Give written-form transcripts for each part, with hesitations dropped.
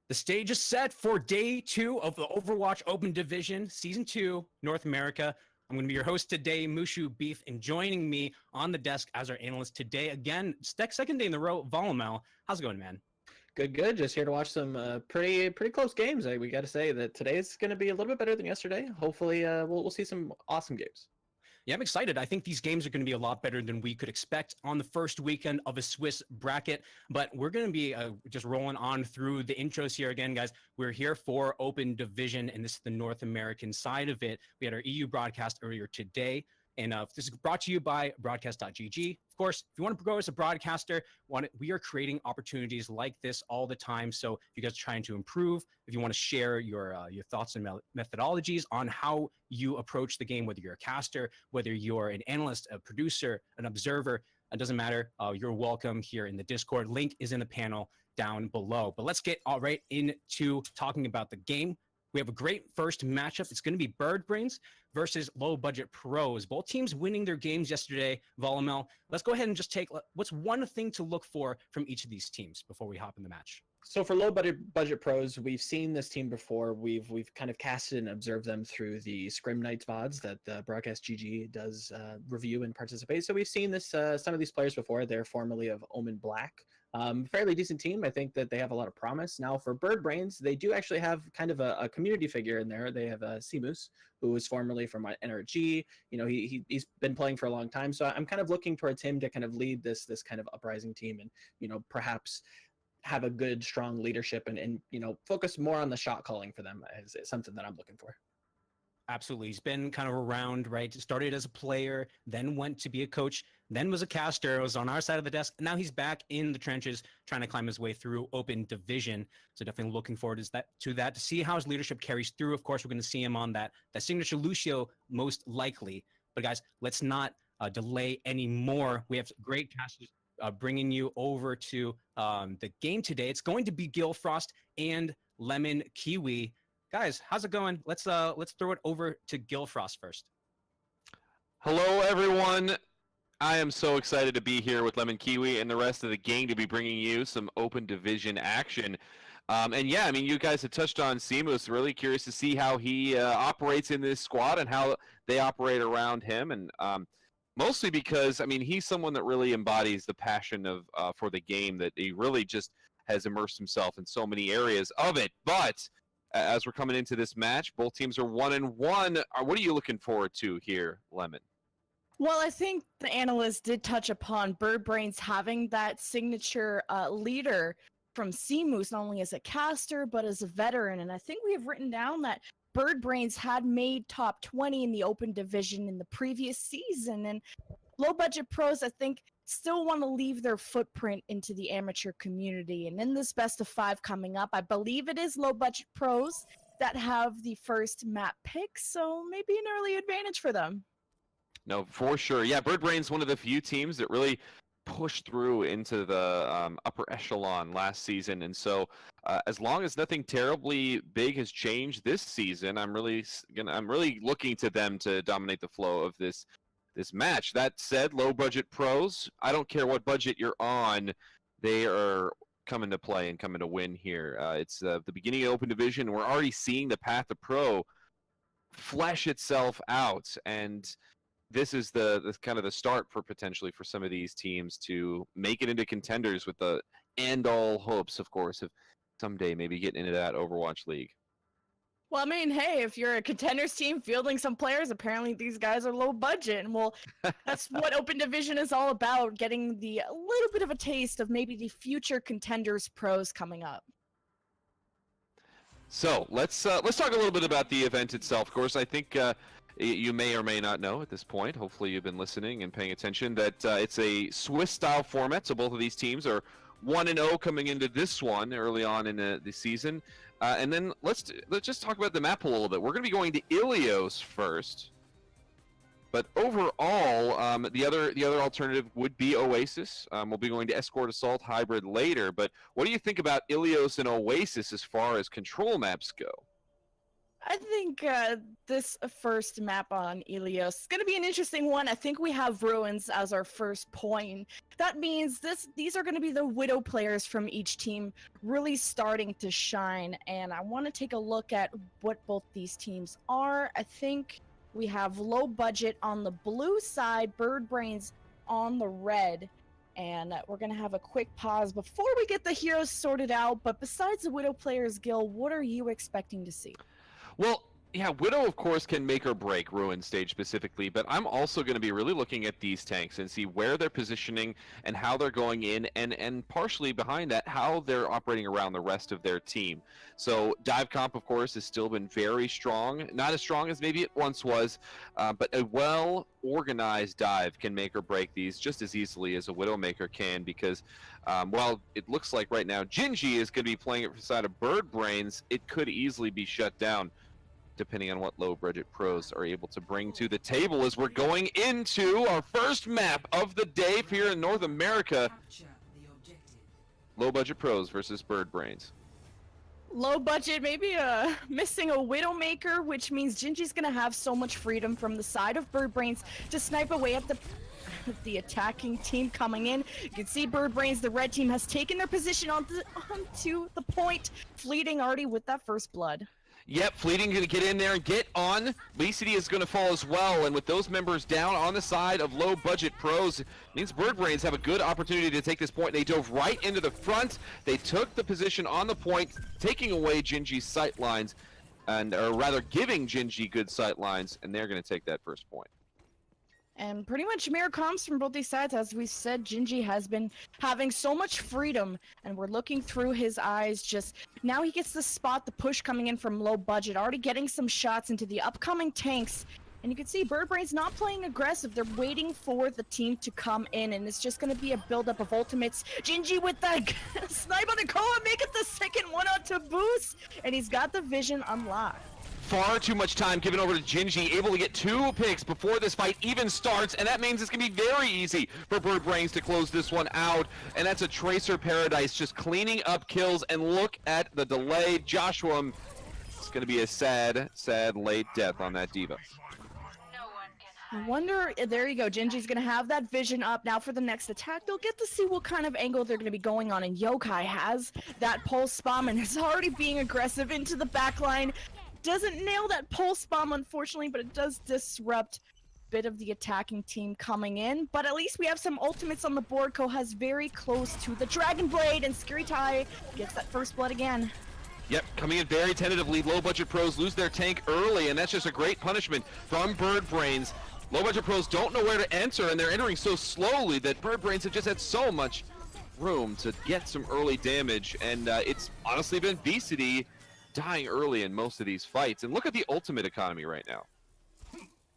The stage is set for day 2 of the Overwatch Open Division, Season 2, North America. I'm going to be your host today, MooshuBeef, and joining me on the desk as our analyst today, again, second day in the row, Volamel. How's it going, man? Good. Just here to watch some pretty close games. We got to say that today's going to be a little bit better than yesterday. Hopefully, we'll see some awesome games. Yeah, I'm excited. I think these games are going to be a lot better than we could expect on the first weekend of a Swiss bracket. But we're going to be just rolling on through the intros here again, guys. We're here for Open Division, and this is the North American side of it. We had our EU broadcast earlier today. And this is brought to you by Broadcast.gg. Of course, if you want to grow as a broadcaster, we are creating opportunities like this all the time. So if you guys are trying to improve, if you want to share your thoughts and methodologies on how you approach the game, whether you're a caster, whether you're an analyst, a producer, an observer, it doesn't matter. You're welcome here in the Discord. Link is in the panel down below. But let's get all right into talking about the game. We have a great first matchup. It's going to be Birdbrains versus LowBudgetPros. Both teams winning their games yesterday. Volamel, let's go ahead and just take what's one thing to look for from each of these teams before we hop in the match. So for LowBudgetPros, we've seen this team before. We've kind of casted and observed them through the Scrim Nights VODs that the Broadcast.gg does review and participate. So we've seen this some of these players before. They're formerly of Omen Black. Fairly decent team. I think that they have a lot of promise. Now for Birdbrains, they do actually have kind of a community figure in there. They have Seamoose, who was formerly from NRG. You know, he's been playing for a long time. So I'm kind of looking towards him to kind of lead this kind of uprising team and, you know, perhaps have a good, strong leadership and you know, focus more on the shot calling for them is something that I'm looking for. Absolutely. He's been kind of around, right? Started as a player, then went to be a coach, then was a caster, was on our side of the desk, and now he's back in the trenches trying to climb his way through Open Division. So definitely looking forward to that, to see how his leadership carries through. Of course, we're going to see him on that signature Lucio most likely. But guys, let's not delay anymore. We have great casters bringing you over to the game today. It's going to be Gillfrost and LemonKiwi. Guys, how's it going? Let's throw it over to Gillfrost first. Hello, everyone. I am so excited to be here with LemonKiwi and the rest of the gang to be bringing you some Open Division action. And yeah, I mean, you guys have touched on Seamoose. Really curious to see how he operates in this squad and how they operate around him. And mostly because, I mean, he's someone that really embodies the passion of for the game, that he really just has immersed himself in so many areas of it. But as we're coming into this match, both teams are 1-1. What are you looking forward to here, Lemon? Well, I think the analyst did touch upon Birdbrains having that signature leader from Seamoose, not only as a caster, but as a veteran. And I think we have written down that Birdbrains had made top 20 in the Open Division in the previous season. And LowBudgetPros, I think, still want to leave their footprint into the amateur community. And in this best of 5 coming up, I believe it is LowBudgetPros that have the first map pick, so maybe an early advantage for them. No, for sure. Yeah, Birdbrains, one of the few teams that really pushed through into the upper echelon last season, and so as long as nothing terribly big has changed this season, I'm really looking to them to dominate the flow of this match. That said, LowBudgetPros, I don't care what budget you're on, they are coming to play and coming to win here. It's the beginning of Open Division. We're already seeing the path to pro flesh itself out, and this is the kind of the start for potentially for some of these teams to make it into contenders, with the end all hopes, of course, of someday maybe getting into that Overwatch League. Well, I mean, hey, if you're a contenders team fielding some players, apparently these guys are low budget. And well, that's what Open Division is all about, getting a little bit of a taste of maybe the future contenders pros coming up. So let's talk a little bit about the event itself. Of course, I think you may or may not know at this point, hopefully you've been listening and paying attention, that it's a Swiss-style format, so both of these teams are 1-0 coming into this one early on in the season. And then let's just talk about the map a little bit. We're going to be going to Ilios first. But overall, the other alternative would be Oasis. We'll be going to Escort Assault Hybrid later. But what do you think about Ilios and Oasis as far as control maps go? I think this first map on Ilios is going to be an interesting one. I think we have Ruins as our first point. That means these are going to be the Widow players from each team really starting to shine. And I want to take a look at what both these teams are. I think we have Low Budget on the blue side, Bird Brains on the red. And we're going to have a quick pause before we get the heroes sorted out. But besides the Widow players, Gil, what are you expecting to see? Well, yeah, Widow, of course, can make or break Ruin stage specifically, but I'm also going to be really looking at these tanks and see where they're positioning and how they're going in, and partially behind that, how they're operating around the rest of their team. So Dive Comp, of course, has still been very strong. Not as strong as maybe it once was, but a well-organized dive can make or break these just as easily as a Widowmaker can, because while it looks like right now Gingy is going to be playing it for the side of Bird Brains, it could easily be shut down, depending on what Low Budget Pros are able to bring to the table as we're going into our first map of the day here in North America. Low Budget Pros versus Bird Brains. Low budget, maybe missing a Widowmaker, which means Gingy's gonna have so much freedom from the side of Bird Brains to snipe away at the attacking team coming in. You can see Bird Brains, the red team, has taken their position onto the point, Fleeting already with that first blood. Yep, Fleeting going to get in there and get on. BCD is going to fall as well, and with those members down on the side of Low Budget Pros, it means Bird Brains have a good opportunity to take this point. They dove right into the front. They took the position on the point, taking away Gingy's sight lines, or rather giving Gingy good sight lines, and they're going to take that first point. And pretty much mirror comps from both these sides. As we said, Gingy has been having so much freedom, and we're looking through his eyes. Just now he gets to spot the push coming in from Low Budget, already getting some shots into the upcoming tanks. And you can see Bird Brains not playing aggressive. They're waiting for the team to come in, and it's just going to be a buildup of ultimates. Gingy with that snipe on the Koa, make it the second one on to Boost, and he's got the vision unlocked. Far too much time given over to Gingy, able to get 2 picks before this fight even starts, and that means it's going to be very easy for Bird Brains to close this one out, and that's a Tracer Paradise just cleaning up kills, and look at the delay. Joshua, it's going to be a sad, sad late death on that Diva. I wonder, there you go, Gingy's going to have that vision up. Now for the next attack, they'll get to see what kind of angle they're going to be going on, and Yokai has that pulse bomb and is already being aggressive into the backline. Doesn't nail that pulse bomb, unfortunately, but it does disrupt a bit of the attacking team coming in. But at least we have some ultimates on the board. Koha's very close to the Dragon Blade, and Scary Tai gets that first blood again. Yep, coming in very tentatively. Low Budget Pros lose their tank early, and that's just a great punishment from Bird Brains. Low Budget Pros don't know where to enter, and they're entering so slowly that Bird Brains have just had so much room to get some early damage, and it's honestly been BCD dying early in most of these fights. And look at the ultimate economy right now.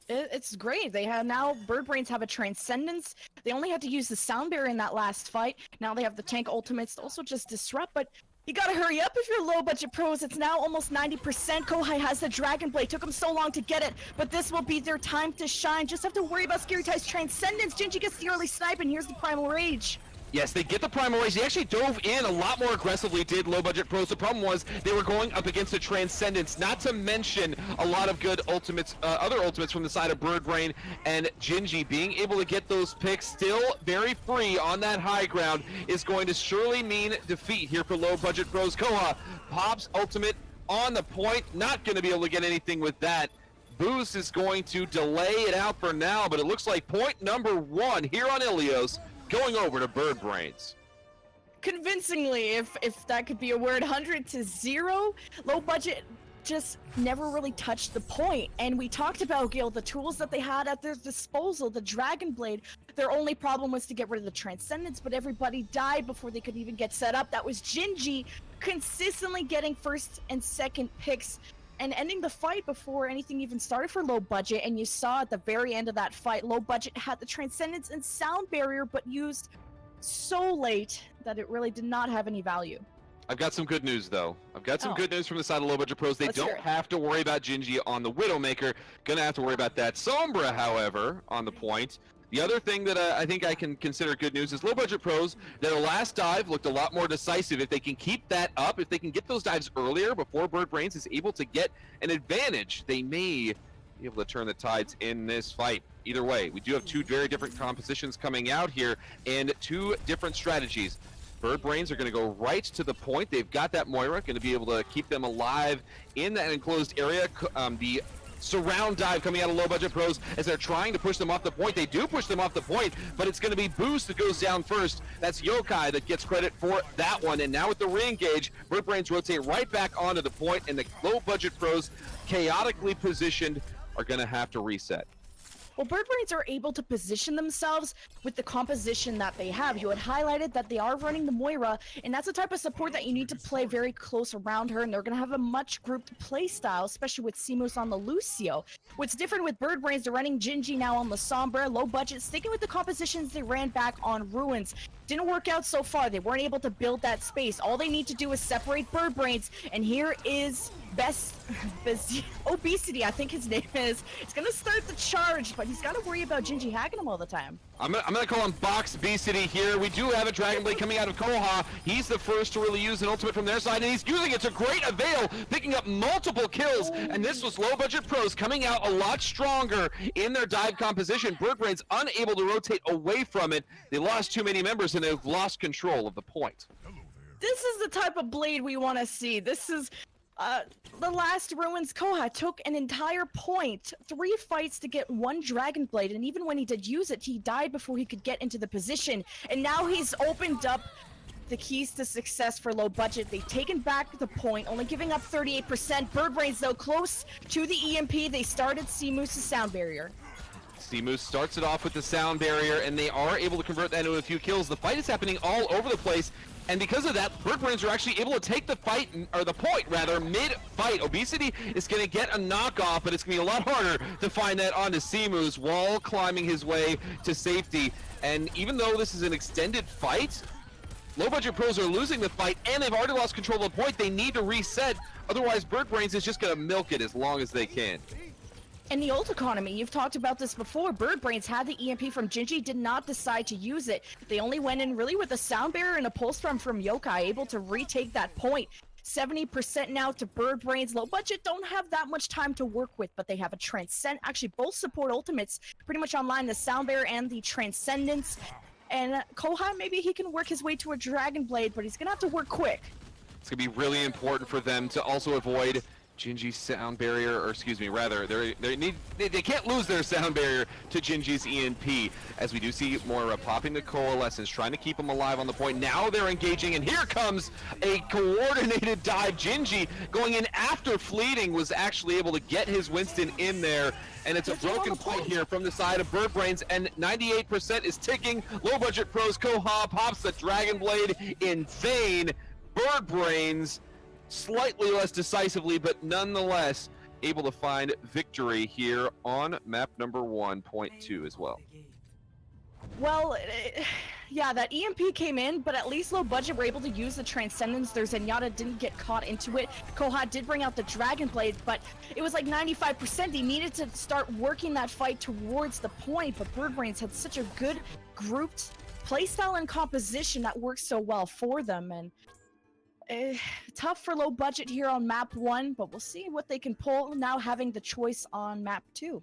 It's great. They have now, Bird Brains have a Transcendence. They only had to use the Sound Barrier in that last fight. Now they have the tank ultimates to also just disrupt, but you gotta hurry up if you're Low Budget Pros. It's now almost 90%. Kohai has the Dragon Blade. Took him so long to get it, but this will be their time to shine. Just have to worry about Scary Tai's Transcendence. Gingy gets the early snipe, and here's the Primal Rage. Yes, they get the Primal Rage. They actually dove in a lot more aggressively, did Low Budget Pros. The problem was they were going up against a Transcendence, not to mention a lot of good ultimates, other ultimates from the side of Bird Brain and Gingy. Being able to get those picks still very free on that high ground is going to surely mean defeat here for Low Budget Pros. Koha pops ultimate on the point, not going to be able to get anything with that. Boost is going to delay it out for now, but it looks like point number 1 here on Ilios going over to Bird Brains. Convincingly, if that could be a word, 100-0. Low Budget just never really touched the point. And we talked about, Gil, the tools that they had at their disposal, the Dragon Blade. Their only problem was to get rid of the Transcendence, but everybody died before they could even get set up. That was Gingy consistently getting first and second picks and ending the fight before anything even started for Low Budget. And you saw at the very end of that fight, Low Budget had the Transcendence and Sound Barrier, but used so late that it really did not have any value. I've got some good news, though. I've got some good news from the side of Low Budget Pros. They Let's hear don't it. have to worry about Gingy on the Widowmaker. Gonna have to worry about that Sombra, however, on the point. The other thing that I think I can consider good news is LowBudgetPros, their last dive looked a lot more decisive. If they can keep that up, if they can get those dives earlier before BirdBrains is able to get an advantage, they may be able to turn the tides in this fight. Either way, we do have two very different compositions coming out here and two different strategies. BirdBrains are going to go right to the point. They've got that Moira, going to be able to keep them alive in that enclosed area. The surround dive coming out of LowBudgetPros as they're trying to push them off the point. They do push them off the point, but it's going to be Boost that goes down first. That's Yokai that gets credit for that one. And now with the re-engage, BirdBrains rotate right back onto the point, and the LowBudgetPros, chaotically positioned, are going to have to reset. Well, BirdBrains are able to position themselves with the composition that they have. You had highlighted that they are running the Moira, and that's the type of support that you need to play very close around her, and they're going to have a much grouped play style, especially with Seamoose on the Lucio. What's different with BirdBrains, they're running Gingy now on the Sombra, low budget, sticking with the compositions they ran back on Ruins. Didn't work out so far. They weren't able to build that space. All they need to do is separate BirdBrains, and here is Obesity, I think his name is. He's gonna start the charge, but he's got to worry about Gingy hacking him all the time. I'm gonna call him Box Beasity here. We do have a Dragon Blade coming out of Koha. He's the first to really use an ultimate from their side, and he's using it to great avail, picking up multiple kills. And this was LowBudgetPros coming out a lot stronger in their dive composition. BirdBrains unable to rotate away from it. They lost too many members, and they've lost control of the point. This is the type of blade we want to see. This is the last Ruins. Koha took an entire point, 3 fights to get 1 Dragon Blade, and even when he did use it, he died before he could get into the position. And now he's opened up the keys to success for Low Budget. They've taken back the point, only giving up 38%. BirdBrains, though, close to the EMP. They started Seamoose's sound barrier. Seamoose starts it off with the sound barrier, and they are able to convert that into a few kills. The fight is happening all over the place, and because of that, BirdBrains are actually able to take the fight, or the point rather, mid-fight. Obesity is going to get a knockoff, but it's going to be a lot harder to find that onto Seamoose while climbing his way to safety. And even though this is an extended fight, LowBudgetPros are losing the fight, and they've already lost control of the point. They need to reset, otherwise BirdBrains is just going to milk it as long as they can. And the ult economy, you've talked about this before. BirdBrains had the EMP from Gingy, did not decide to use it. They only went in really with a sound barrier and a pulse storm from Yokai, able to retake that point. 70% now to BirdBrains. Low budget don't have that much time to work with, but they have a Transcend. Actually, both support ultimates pretty much online, the sound barrier and the Transcendence. And Koha, maybe he can work his way to a Dragon Blade, but he's gonna have to work quick. It's gonna be really important for them to also avoid Gingy's sound barrier, or excuse me, rather, they can't lose their sound barrier to Gingy's EMP, as we do see Moira popping the Coalescence, trying to keep them alive on the point. Now they're engaging, and here comes a coordinated dive. Gingy going in after Fleeting was actually able to get his Winston in there, and it's a broken fight here from the side of BirdBrains, and 98% is ticking. LowBudgetPros, Koha pops the Dragon Blade in vain. BirdBrains slightly less decisively, but nonetheless able to find victory here on map number 1.2 as well. Well, yeah, that EMP came in, but at least Low Budget were able to use the Transcendence. Their Zenyatta didn't get caught into it. Koha did bring out the Dragon Blade, but it was like 95%. He needed to start working that fight towards the point, but BirdBrains had such a good grouped playstyle and composition that works so well for them, and tough for Low Budget here on map 1, but we'll see what they can pull now having the choice on map 2.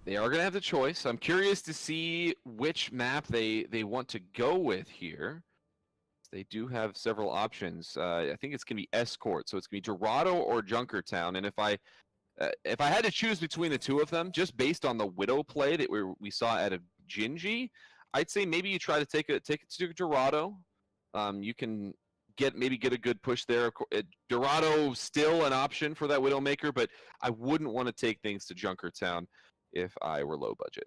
They are going to have the choice. I'm curious to see which map they want to go with here. They do have several options. I think it's going to be Escort, so it's going to be Dorado or Junkertown. And if I had to choose between the two of them, just based on the Widow play that we saw out of Gingy, I'd say maybe you try to take it to Dorado. You can maybe get a good push there. Dorado still an option for that Widowmaker, but I wouldn't want to take things to Junkertown if I were Low Budget.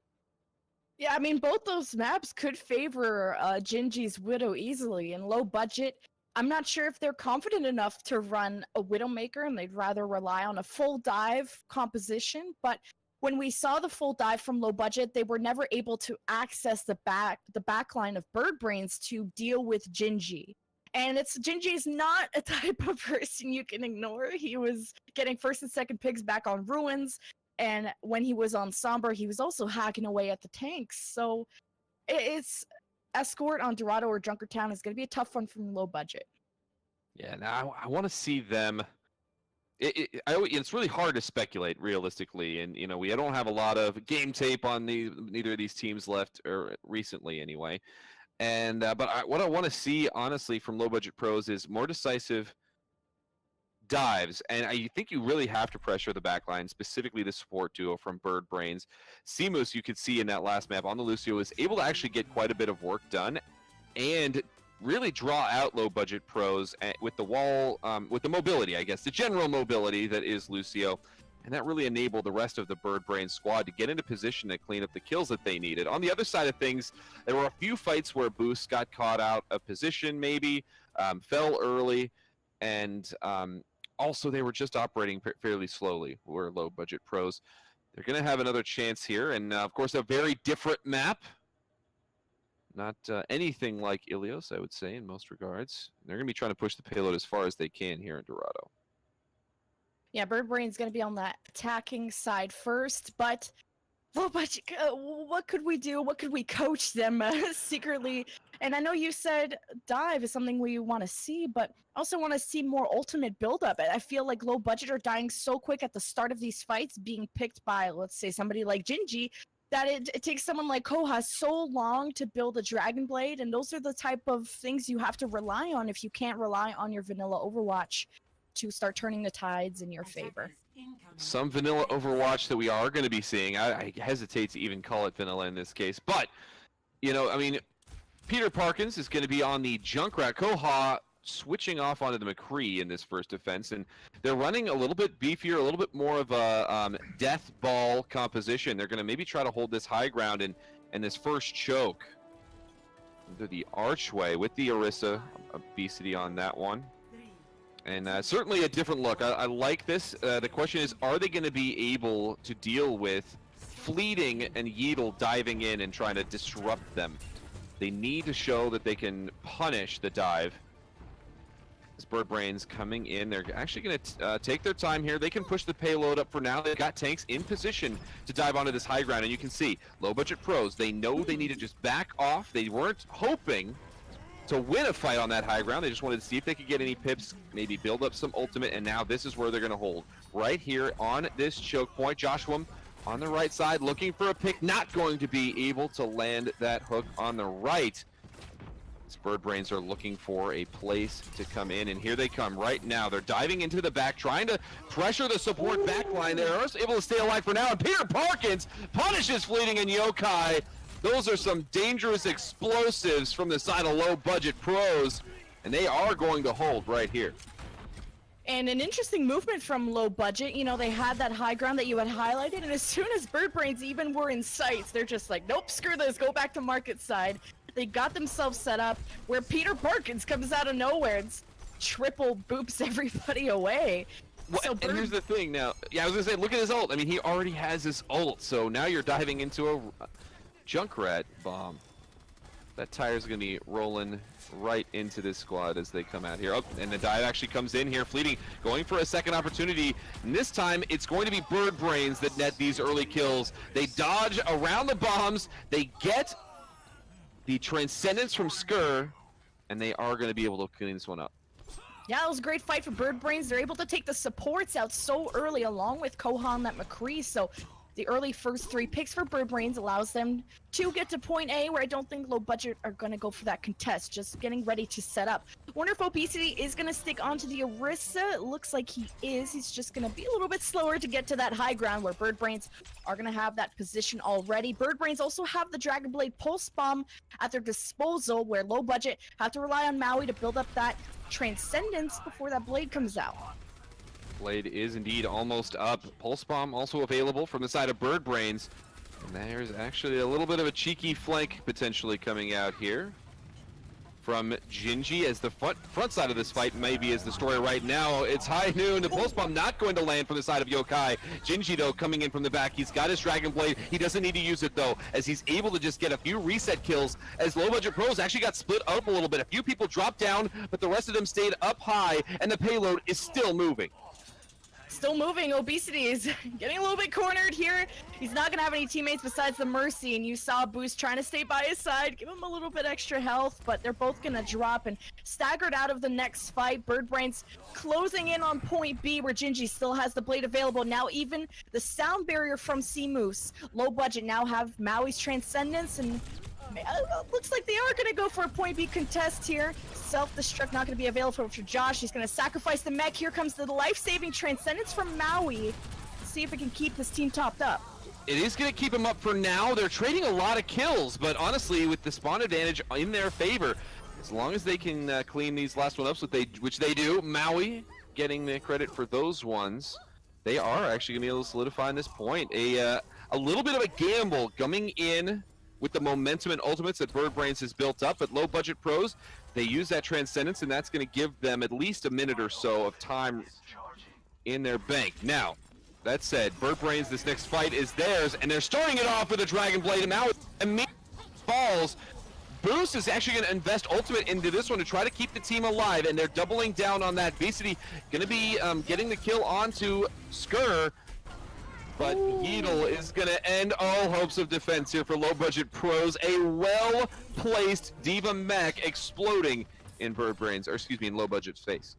Yeah, I mean, both those maps could favor Gingy's Widow easily. And Low Budget, I'm not sure if they're confident enough to run a Widowmaker, and they'd rather rely on a full dive composition. But when we saw the full dive from Low Budget, they were never able to access the backline of BirdBrains to deal with Gingy. And Gingy is not a type of person you can ignore. He was getting first and second picks back on Ruins. And when he was on Somber, he was also hacking away at the tanks. So it's Escort on Dorado or Junkertown is going to be a tough one from Low Budget. Yeah, now I want to see them. It's really hard to speculate realistically, and we don't have a lot of game tape on neither of these teams left, or recently anyway. And but what I want to see honestly from Low Budget Pros is more decisive dives, and I think you really have to pressure the backline, specifically the support duo from Bird Brains. Seamoose, you could see in that last map on the Lucio, was able to actually get quite a bit of work done, and really draw out Low Budget Pros with the wall, with the mobility, I guess, the general mobility that is Lucio. And that really enabled the rest of the Bird Brain squad to get into position to clean up the kills that they needed. On the other side of things, there were a few fights where Boost got caught out of position, maybe, fell early, and also they were just operating fairly slowly, were Low Budget Pros. They're going to have another chance here, and of course a very different map. Not anything like Ilios, I would say, in most regards. They're going to be trying to push the payload as far as they can here in Dorado. Yeah, Bird Brain's going to be on that attacking side first, but Low Budget, what could we do? What could we coach them secretly? And I know you said dive is something we want to see, but I also want to see more ultimate buildup. I feel like Low Budget are dying so quick at the start of these fights, being picked by, let's say, somebody like Gingy, that it takes someone like Koha so long to build a Dragon Blade, and those are the type of things you have to rely on if you can't rely on your vanilla Overwatch to start turning the tides in your favor. Some vanilla Overwatch that we are going to be seeing. I hesitate to even call it vanilla in this case, but, I mean, Peter Parkins is going to be on the Junkrat. Koha switching off onto the McCree in this first defense, and they're running a little bit beefier, a little bit more of a death ball composition. They're going to maybe try to hold this high ground and this first choke into the archway with the Orisa obesity on that one. And certainly a different look. I like this. The question is, are they going to be able to deal with Fleeting and Yeatle diving in and trying to disrupt them? They need to show that they can punish the dive. This Bird Brains coming in. They're actually going to take their time here. They can push the payload up for now. They've got tanks in position to dive onto this high ground. And you can see, Low Budget Pros, they know they need to just back off. They weren't hoping to win a fight on that high ground. They just wanted to see if they could get any pips, maybe build up some ultimate, and now this is where they're going to hold. Right here on this choke point. Joshua on the right side looking for a pick, not going to be able to land that hook on the right. These Bird Brains are looking for a place to come in, and here they come right now. They're diving into the back, trying to pressure the support backline. They're able to stay alive for now, and Peter Parkins punishes Fleeting and Yokai. Those are some dangerous explosives from the side of Low Budget Pros, and they are going to hold right here. And an interesting movement from Low Budget. They had that high ground that you had highlighted, and as soon as Bird Brains even were in sight, they're just like, nope, screw this, go back to market side. They got themselves set up where Peter Parkins comes out of nowhere and triple boops everybody away. Well, So and here's the thing now. Yeah, I was going to say, look at his ult. I mean, he already has his ult, so now you're diving into a Junkrat bomb. That tire's going to be rolling right into this squad as they come out here. Oh, and the dive actually comes in here. Fleeting going for a second opportunity. And this time, it's going to be Bird Brains that net these early kills. They dodge around the bombs. They get the Transcendence from Skur, and they are going to be able to clean this one up. Yeah, it was a great fight for Bird Brains. They're able to take the supports out so early along with Kohan, that McCree. So the early first 3 picks for Bird Brains allows them to get to point A, where I don't think Low Budget are going to go for that contest, just getting ready to set up. Wonder if Obesity is going to stick onto the Orisa. It looks like he is. He's just going to be a little bit slower to get to that high ground where Bird Brains are going to have that position already. Bird Brains also have the Dragon Blade Pulse Bomb at their disposal, where Low Budget have to rely on Maui to build up that Transcendence before that blade comes out. Blade is indeed almost up. Pulse Bomb also available from the side of Bird Brains. And there's actually a little bit of a cheeky flank potentially coming out here from Gingy, as the front side of this fight maybe is the story right now. It's high noon. The Pulse Bomb not going to land from the side of Yokai. Gingy, though, coming in from the back. He's got his Dragon Blade. He doesn't need to use it, though, as he's able to just get a few reset kills, as Low Budget Pros actually got split up a little bit. A few people dropped down, but the rest of them stayed up high, and the payload is still moving. still moving. Obesity is getting a little bit cornered here. He's not gonna have any teammates besides the Mercy, and you saw Boost trying to stay by his side, give him a little bit extra health, but they're both gonna drop and staggered out of the next fight. Birdbrains closing in on point B, where Gingy still has the blade available. Now even the sound barrier from C-Moose. Low budget now have Maui's Transcendence, and looks like they are going to go for a point B contest here. Self-destruct not going to be available for Josh. He's going to sacrifice the mech. Here comes the life-saving Transcendence from Maui. Let's see if it can keep this team topped up. It is going to keep them up for now. They're trading a lot of kills, but honestly, with the spawn advantage in their favor, as long as they can clean these last one up, which they do, Maui getting the credit for those ones, they are actually going to be able to solidify on this point. A little bit of a gamble coming in with the momentum and ultimates that Birdbrains has built up, but LowBudgetPros, they use that Transcendence, and that's going to give them at least a minute or so of time in their bank. Now, that said, Birdbrains, this next fight is theirs, and they're starting it off with a Dragon Blade, and now it immediately falls. Boost is actually going to invest ultimate into this one to try to keep the team alive, and they're doubling down on that. Beastie going to be getting the kill onto Skur, but Yeatle is going to end all hopes of defense here for LowBudgetPros. A well-placed Diva mech exploding in in Low Budget's face.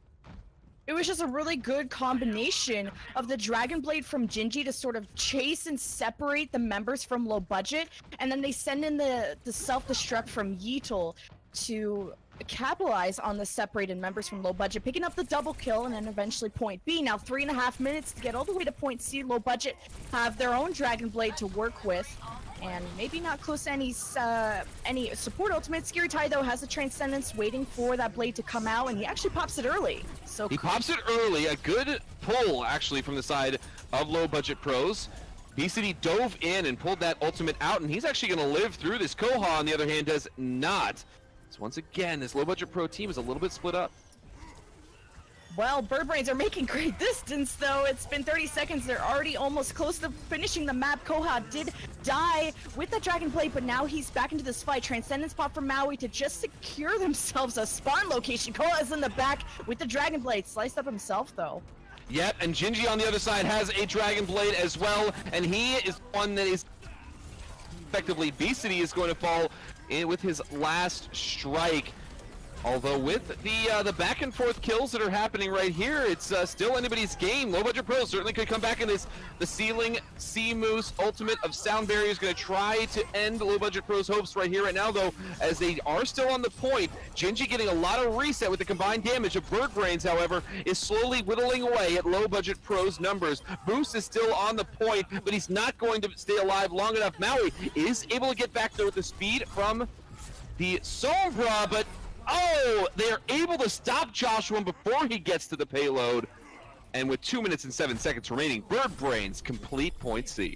It was just a really good combination of the Dragon Blade from Gingy to sort of chase and separate the members from Low Budget, and then they send in the self-destruct from Yeatle to capitalize on the separated members from Low Budget, picking up the double kill and then eventually point B. Now 3.5 minutes to get all the way to point C. Low Budget have their own Dragon Blade to work with, and maybe not close to any support ultimate. Scary Ty though has a Transcendence waiting for that blade to come out, and he actually pops it early. So he pops it early, a good pull actually from the side of LowBudgetPros. Beastie dove in and pulled that ultimate out, and he's actually going to live through this. Koha, on the other hand, does not. So once again, this LowBudgetPro team is a little bit split up. Well, Birdbrains are making great distance, though. It's been 30 seconds. They're already almost close to finishing the map. Koha did die with the Dragon Blade, but now he's back into this fight. Transcendence pop from Maui to just secure themselves a spawn location. Koha is in the back with the Dragon Blade. Sliced up himself, though. Yep, and Gingy on the other side has a Dragon Blade as well, and he is one that is effectively Beastie is going to fall in with his last strike. Although with the back and forth kills that are happening right here, it's still anybody's game. LowBudgetPros certainly could come back in this. The ceiling C-Moose ultimate of Sound Barrier is going to try to end LowBudgetPros' hopes right here, right now, though, as they are still on the point. Gingy getting a lot of reset with the combined damage of Birdbrains, however, is slowly whittling away at LowBudgetPros' numbers. Boost is still on the point, but he's not going to stay alive long enough. Maui is able to get back there with the speed from the Sombra, but oh, they are able to stop Joshua before he gets to the payload. And with 2 minutes and 7 seconds remaining, Birdbrains complete point C.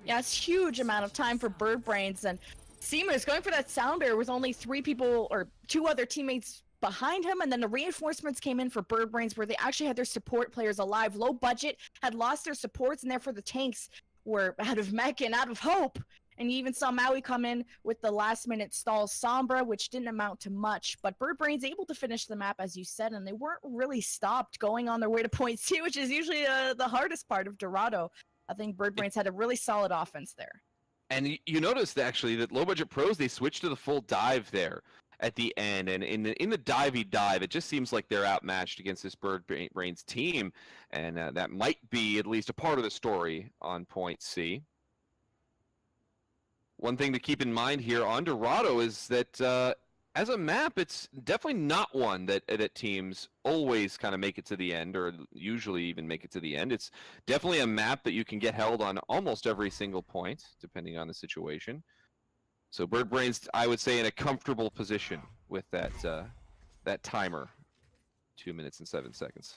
Yeah, it's a huge amount of time for Birdbrains, and C-Moose going for that sound barrier with only 3 people or 2 other teammates behind him, and then the reinforcements came in for Birdbrains where they actually had their support players alive. Low Budget had lost their supports, and therefore the tanks were out of mech and out of hope. And you even saw Maui come in with the last-minute stall Sombra, which didn't amount to much. But Birdbrains able to finish the map, as you said, and they weren't really stopped going on their way to point C, which is usually the hardest part of Dorado. I think Birdbrains had a really solid offense there. And you noticed, actually, that LowBudgetPros, they switched to the full dive there at the end. And in the divey dive, it just seems like they're outmatched against this Birdbrains team. And that might be at least a part of the story on point C. One thing to keep in mind here on Dorado is that as a map, it's definitely not one that teams always kind of make it to the end, or usually even make it to the end. It's definitely a map that you can get held on almost every single point, depending on the situation. So Birdbrains, I would say, in a comfortable position with that timer, 2 minutes and 7 seconds.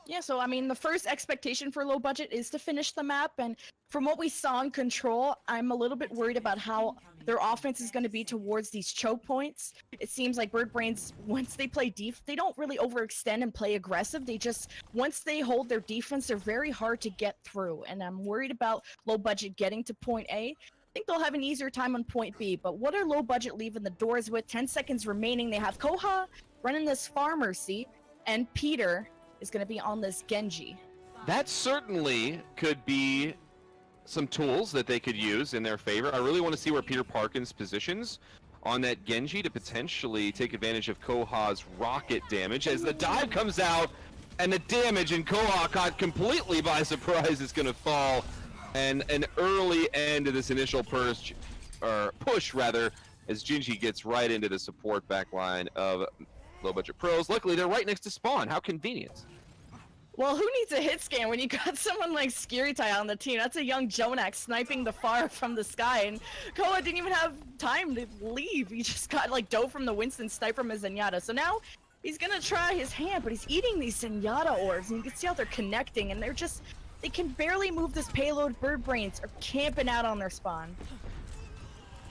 Yeah, so I mean, the first expectation for Low Budget is to finish the map, and from what we saw in Control, I'm a little bit worried about how their offense is going to be towards these choke points. It seems like Birdbrains, once they play they don't really overextend and play aggressive. They just, once they hold their defense, they're very hard to get through, and I'm worried about Low Budget getting to point A. I think they'll have an easier time on point B, but what are Low Budget leaving the doors with? 10 seconds remaining. They have Koha running this Farmer, see, and Peter is going to be on this Genji. that certainly could be some tools that they could use in their favor. I really want to see where Peter Parkins positions on that Genji to potentially take advantage of Koha's rocket damage as the dive comes out and the damage, and Koha caught completely by surprise is going to fall, and an early end to this initial push rather, as Genji gets right into the support backline of LowBudgetPros. Luckily, they're right next to spawn. How convenient. Well, who needs a hit scan when you got someone like Scary Ty on the team? That's a young Jonak sniping the far from the sky, and Koha didn't even have time to leave. He just got like dough from the Winston, snipe from his Zenyatta. So now he's gonna try his hand, but he's eating these Zenyatta orbs, and you can see how they're connecting, and they can barely move this payload. Bird Brains are camping out on their spawn.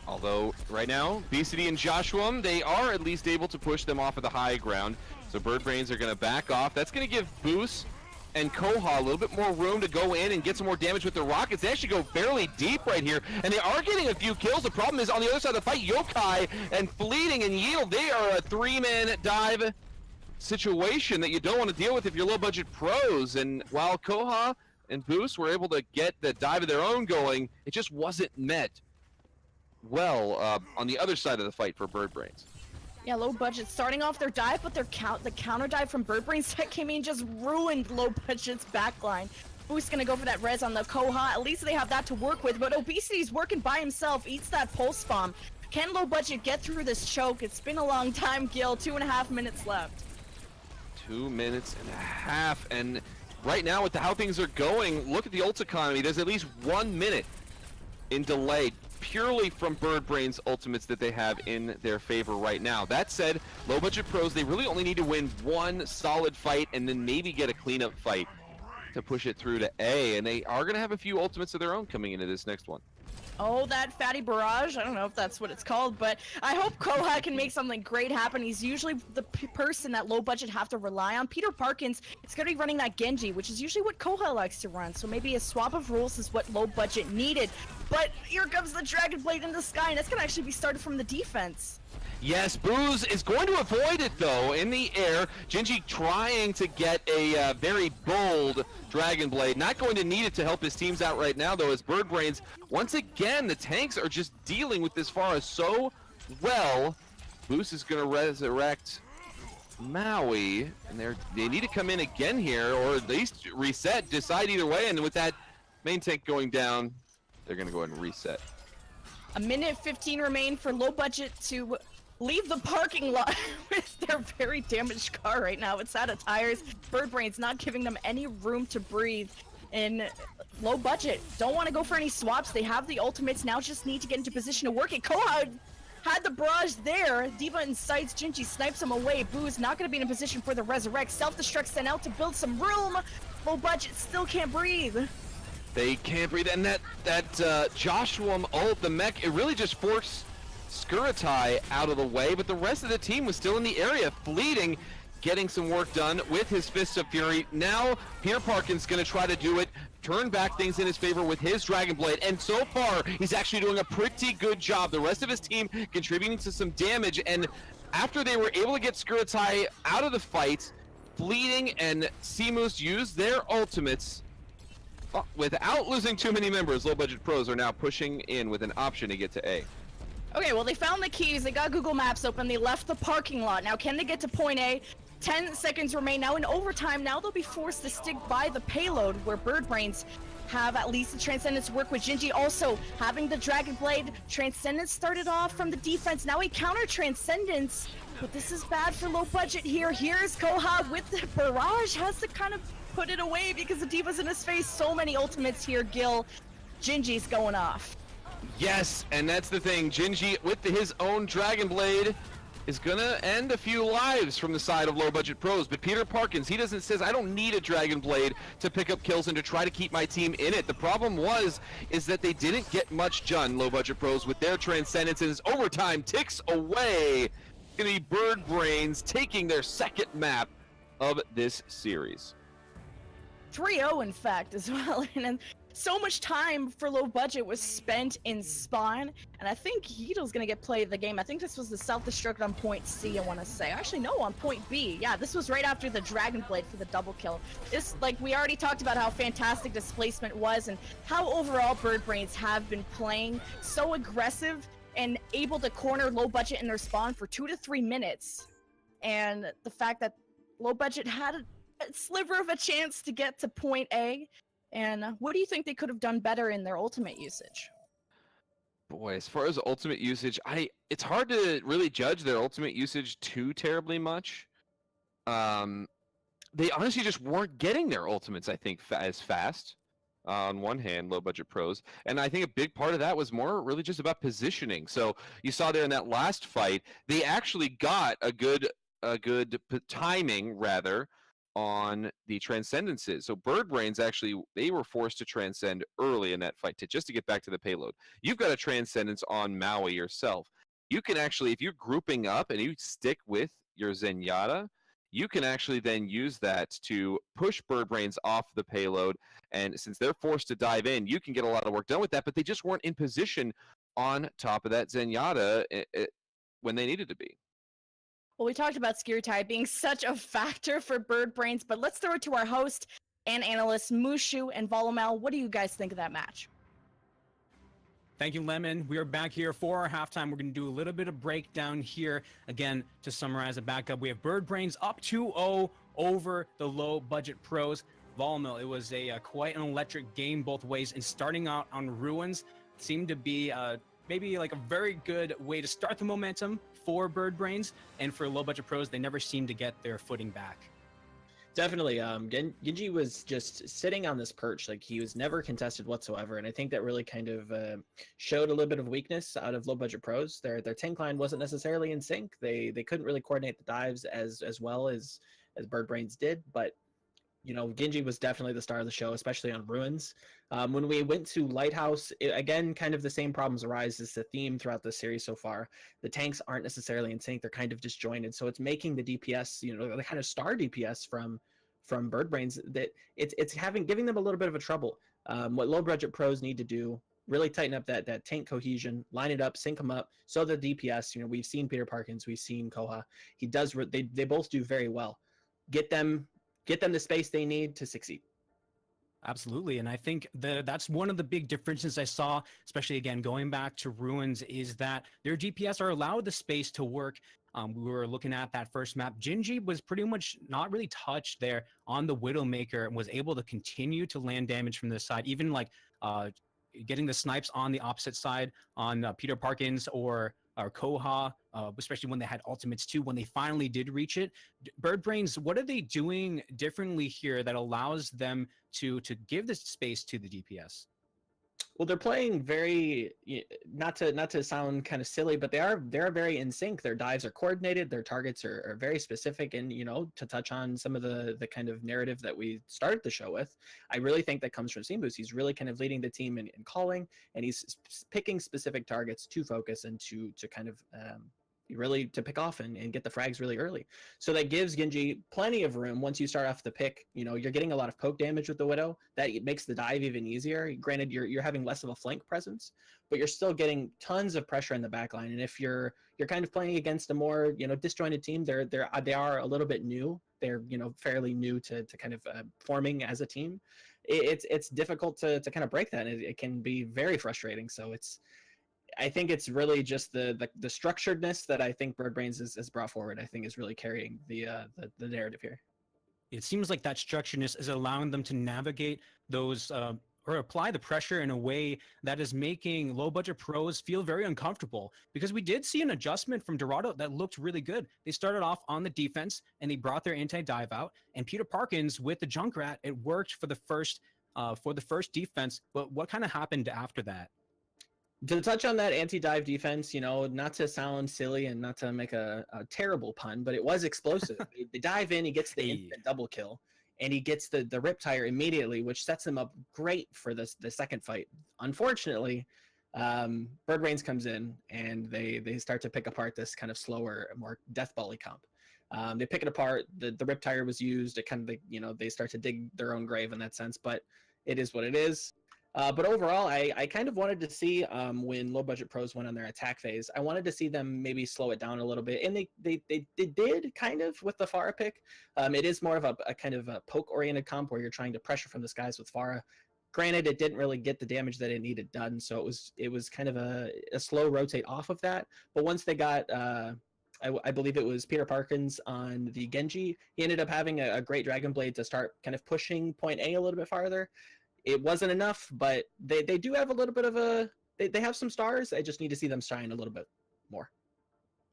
Although, right now, BCD and Joshua, they are at least able to push them off of the high ground. So Bird Brains are going to back off. That's going to give Boost and Koha a little bit more room to go in and get some more damage with the rockets. They actually go fairly deep right here, and they are getting a few kills. The problem is, on the other side of the fight, Yokai and Fleeting and Yield, they are a three-man dive situation that you don't want to deal with if you're LowBudgetPros. And while Koha and Boost were able to get the dive of their own going, it just wasn't met well on the other side of the fight for Bird Brains. Yeah, Low Budget starting off their dive, but the counter dive from Bird Brains that came in just ruined Low Budget's backline. Boost gonna go for that res on the Koha. At least they have that to work with, but Obesity's working by himself, eats that pulse bomb. Can Low Budget get through this choke? It's been a long time, Gil. 2.5 minutes left. 2.5 minutes, and right now with how things are going, look at the ult economy. There's at least 1 minute in delay, purely from Bird Brains ultimates that they have in their favor right now. That said, LowBudgetPros, they really only need to win one solid fight and then maybe get a cleanup fight to push it through to A, and they are going to have a few ultimates of their own coming into this next one. Oh, that fatty barrage. I don't know if that's what it's called, but I hope Koha can make something great happen. He's usually the person that Low Budget have to rely on. Peter Parkins is going to be running that Genji, which is usually what Koha likes to run. So maybe a swap of rules is what Low Budget needed. But here comes the Dragon Blade in the sky, and that's going to actually be started from the defense. Yes, Booze is going to avoid it, though, in the air. Genji trying to get a very bold Dragon Blade. Not going to need it to help his teams out right now, though, as Bird Brains, once again, the tanks are just dealing with this Pharah so well. Booze is going to resurrect Maui, and they need to come in again here, or at least reset, decide either way, and with that main tank going down, they're going to go ahead and reset. 1:15 remain for Low Budget to leave the parking lot with their very damaged car right now. It's out of tires. Bird Brains not giving them any room to breathe. And Low Budget don't want to go for any swaps. They have the ultimates, now just need to get into position to work it. Koha had the barrage there. Diva incites Genji, snipes him away. Boo's not going to be in a position for the resurrect. Self-destruct sent out to build some room. Low Budget still can't breathe. They can't breathe, and that Joshua ult, the mech, it really just forced Skuratai out of the way, but the rest of the team was still in the area. Fleeting, getting some work done with his Fist of Fury. Now, Peter Parkins going to try to do it, turn back things in his favor with his Dragon Blade, and so far, he's actually doing a pretty good job. The rest of his team contributing to some damage, and after they were able to get Skuratai out of the fight, Fleeting and Seamoose used their ultimates. Without losing too many members, LowBudgetPros are now pushing in with an option to get to A. Okay, well, they found the keys. They got Google Maps open. They left the parking lot. Now, can they get to point A? 10 seconds remain. Now, in overtime, now they'll be forced to stick by the payload where Bird Brains have at least the Transcendence work with. Genji also having the Dragon Blade. Transcendence started off from the defense. Now he counter Transcendence, but this is bad for Low Budget here. Here's Koha with the barrage. Has to kind of put it away because the Diva's in his face. So many ultimates here, Gil. Genji's going off. Yes, and that's the thing. Genji, with his own Dragon Blade, is gonna end a few lives from the side of LowBudgetPros. But Peter Parkins, he says, I don't need a Dragon Blade to pick up kills and to try to keep my team in it. The problem is that they didn't get much done, LowBudgetPros, with their Transcendence, and as overtime ticks away. It's gonna be Bird Brains taking their second map of this series. 3-0, in fact, as well. And so much time for low budget was spent in spawn, and I think Heedle's gonna get play of the game. I think this was the self-destruct on point C, I want to say. Actually, no, on point B. Yeah, this was right after the Dragon Blade for the double kill. This, like, we already talked about how fantastic displacement was and how overall Bird Brains have been playing so aggressive and able to corner low budget in their spawn for 2 to 3 minutes. And the fact that low budget had a sliver of a chance to get to point A. And what do you think they could have done better in their ultimate usage? Boy, as far as ultimate usage, it's hard to really judge their ultimate usage too terribly much. They honestly just weren't getting their ultimates, I think, as fast. On one hand, low budget pros, and I think a big part of that was more really just about positioning. So you saw there in that last fight, they actually got a good timing rather on the transcendences. So Bird Brains actually, they were forced to transcend early in that fight just to get back to the payload. You've got a transcendence on Maui yourself. You can actually, if you're grouping up and you stick with your Zenyatta, you can actually then use that to push Bird Brains off the payload. And since they're forced to dive in, you can get a lot of work done with that, but they just weren't in position on top of that Zenyatta when they needed to be. Well, we talked about Scare Tide being such a factor for Bird Brains, but let's throw it to our host and analyst, Mooshu and Volamel. What do you guys think of that match? Thank you, Lemon. We are back here for our halftime. We're going to do a little bit of breakdown here. Again, to summarize the backup, we have Bird Brains up 2-0 over the Low Budget Pros. Volamel, it was a quite an electric game both ways, and starting out on Ruins seemed to be maybe like a very good way to start the momentum for Bird Brains, and for Low Budget Pros, they never seemed to get their footing back. Definitely. Genji was just sitting on this perch, like he was never contested whatsoever, and I think that really kind of showed a little bit of weakness out of Low Budget Pros. Their tank line wasn't necessarily in sync. They couldn't really coordinate the dives as well as Bird Brains did, but you know, Genji was definitely the star of the show, especially on Ruins. When we went to Lighthouse, again, kind of the same problems arise as the theme throughout the series so far. The tanks aren't necessarily in sync; they're kind of disjointed, so it's making the DPS, you know, the kind of star DPS from Bird Brains, that it's giving them a little bit of a trouble. What Low Budget Pros need to do, really tighten up that tank cohesion, line it up, sync them up, so the DPS. You know, we've seen Peter Parkins, we've seen Koha. They both do very well. Get them the space they need to succeed. Absolutely, and I think that's one of the big differences I saw, especially again going back to Ruins, is that their DPS are allowed the space to work. We were looking at that first map. Genji was pretty much not really touched there on the Widowmaker and was able to continue to land damage from this side, even like getting the snipes on the opposite side on Peter Parkins or Koha, especially when they had ultimates too, when they finally did reach it. Bird Brains, what are they doing differently here that allows them to give this space to the DPS? Well, they're playing very, not to sound kind of silly, but they're very in sync. Their dives are coordinated, their targets are very specific, and you know, to touch on some of the kind of narrative that we started the show with, I really think that comes from Seamoose. He's really kind of leading the team in calling, and he's picking specific targets to focus and to kind of really to pick off and get the frags really early. So that gives Genji plenty of room. Once you start off the pick, you know, you're getting a lot of poke damage with the Widow. That makes the dive even easier. Granted, you're having less of a flank presence, but you're still getting tons of pressure in the back line. And if you're kind of playing against a more, you know, disjointed team, they are a little bit new. They're, you know, fairly new to kind of forming as a team. It's difficult to kind of break that. It can be very frustrating. So I think it's really just the structuredness that I think Bird Brains has brought forward. I think is really carrying the narrative here. It seems like that structuredness is allowing them to navigate those or apply the pressure in a way that is making Low Budget Pros feel very uncomfortable, because we did see an adjustment from Dorado that looked really good. They started off on the defense and they brought their anti-dive out, and Peter Parkins with the Junkrat, it worked for the first defense. But what kind of happened after that? To touch on that anti-dive defense, you know, not to sound silly and not to make a terrible pun, but it was explosive. They dive in, he gets the instant double kill, and he gets the Riptire immediately, which sets him up great for the second fight. Unfortunately, Bird Brains comes in, and they start to pick apart this kind of slower, more death volley comp. They pick it apart. The Riptire was used. It kind of, you know, they start to dig their own grave in that sense, but it is what it is. But overall, I kind of wanted to see when Low Budget Pros went on their attack phase, I wanted to see them maybe slow it down a little bit. And they did kind of with the Pharah pick. It is more of a kind of a poke-oriented comp where you're trying to pressure from the skies with Pharah. Granted, it didn't really get the damage that it needed done, so it was kind of a slow rotate off of that. But once they got, I believe it was Peter Parkins on the Genji, he ended up having a great Dragon Blade to start kind of pushing point A a little bit farther. It wasn't enough, but they do have a little bit of they have some stars. I just need to see them shine a little bit more.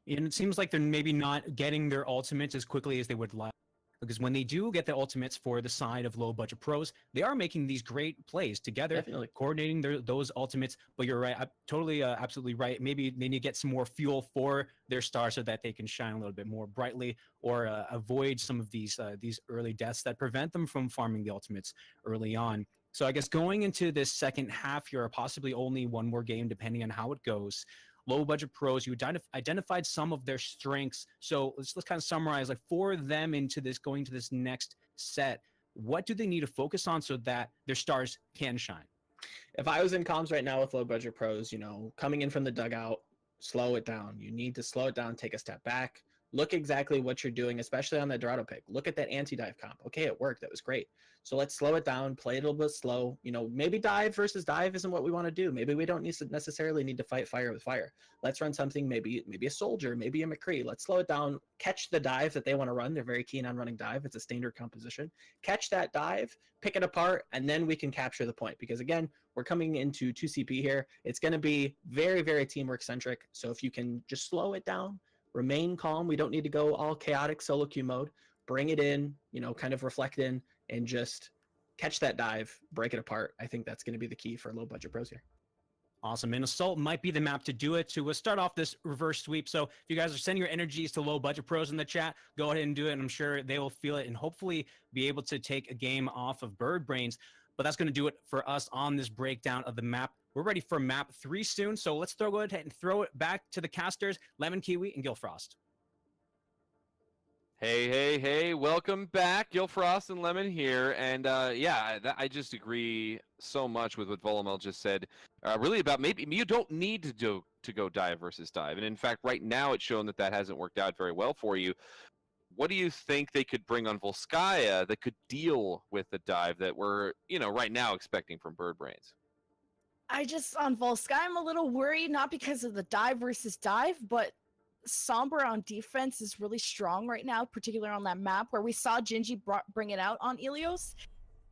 And it seems like they're maybe not getting their ultimates as quickly as they would like. Because when they do get the ultimates for the side of Low Budget Pros, they are making these great plays together, Definitely. coordinating those ultimates. But you're right, totally, absolutely right. Maybe they need to get some more fuel for their stars so that they can shine a little bit more brightly, or avoid some of these early deaths that prevent them from farming the ultimates early on. So I guess going into this second half here, or possibly only one more game, depending on how it goes. Low Budget Pros, you identified some of their strengths. So let's kind of summarize, like, for them going to this next set, what do they need to focus on so that their stars can shine? If I was in comms right now with Low Budget Pros, coming in from the dugout, slow it down. You need to slow it down, take a step back, look exactly what you're doing, especially on that Dorado pick. Look at that anti-dive comp. Okay, it worked. That was great. So let's slow it down, play it a little bit slow. Maybe dive versus dive isn't what we want to do. Maybe we don't necessarily need to fight fire with fire. Let's run something, maybe a soldier, maybe a McCree. Let's slow it down, catch the dive that they want to run. They're very keen on running dive. It's a standard composition. Catch that dive, pick it apart, and then we can capture the point. Because again, we're coming into 2CP here. It's going to be very, very teamwork centric. So if you can just slow it down, remain calm. We don't need to go all chaotic solo queue mode. Bring it in, kind of reflect in, and just catch that dive, break it apart. I think that's going to be the key for Low Budget Pros here. Awesome. And Assault might be the map to do it, to start off this reverse sweep. So if you guys are sending your energies to Low Budget Pros in the chat, go ahead and do it. And I'm sure they will feel it and hopefully be able to take a game off of Bird Brains. But that's going to do it for us on this breakdown of the map. We're ready for map 3 soon. So let's go ahead and throw it back to the casters, LemonKiwi and Gillfrost. Hey, welcome back. Gillfrost and Lemon here. And I just agree so much with what Volamel just said. Really about maybe you don't need to go dive versus dive. And in fact, right now it's shown that hasn't worked out very well for you. What do you think they could bring on Volskaya that could deal with the dive that we're, right now expecting from Bird Brains? On Volskaya, I'm a little worried, not because of the dive versus dive, but Sombra on defense is really strong right now, particularly on that map where we saw Gingy bring it out on Ilios.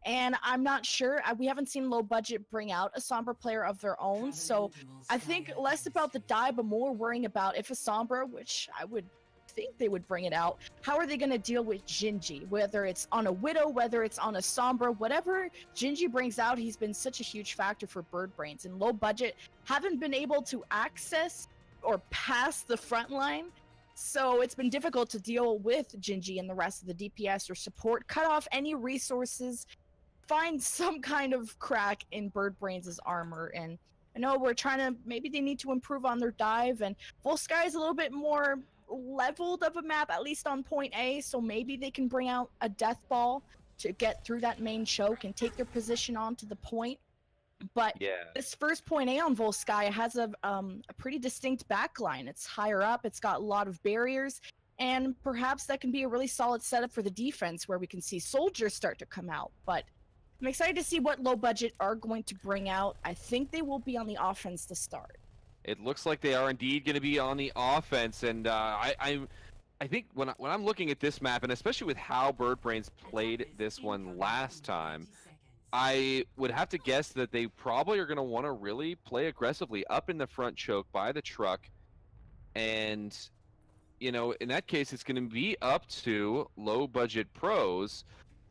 And I'm not sure. We haven't seen Low Budget bring out a Sombra player of their own. So I think less about the dive, but more worrying about if a Sombra, which I would think they would bring it out, how are they going to deal with Gingy? Whether it's on a Widow, whether it's on a Sombra, whatever Gingy brings out, he's been such a huge factor for Bird Brains. And Low Budget haven't been able to access or pass the front line. So it's been difficult to deal with Gingy and the rest of the DPS or support, cut off any resources, find some kind of crack in Bird Brains' armor. And I know we're trying to, maybe they need to improve on their dive, and Volskaya is a little bit more leveled of a map, at least on point A, so maybe they can bring out a death ball to get through that main choke and take their position onto the point. But this first point A on Volskaya has a pretty distinct backline. It's higher up, it's got a lot of barriers, and perhaps that can be a really solid setup for the defense where we can see soldiers start to come out. But I'm excited to see what Low Budget are going to bring out. I think they will be on the offense to start. It looks like they are indeed going to be on the offense, and I think when I'm looking at this map, and especially with how Bird Brains played this one last time, I would have to guess that they probably are going to want to really play aggressively up in the front choke by the truck. And, in that case, it's going to be up to Low Budget Pros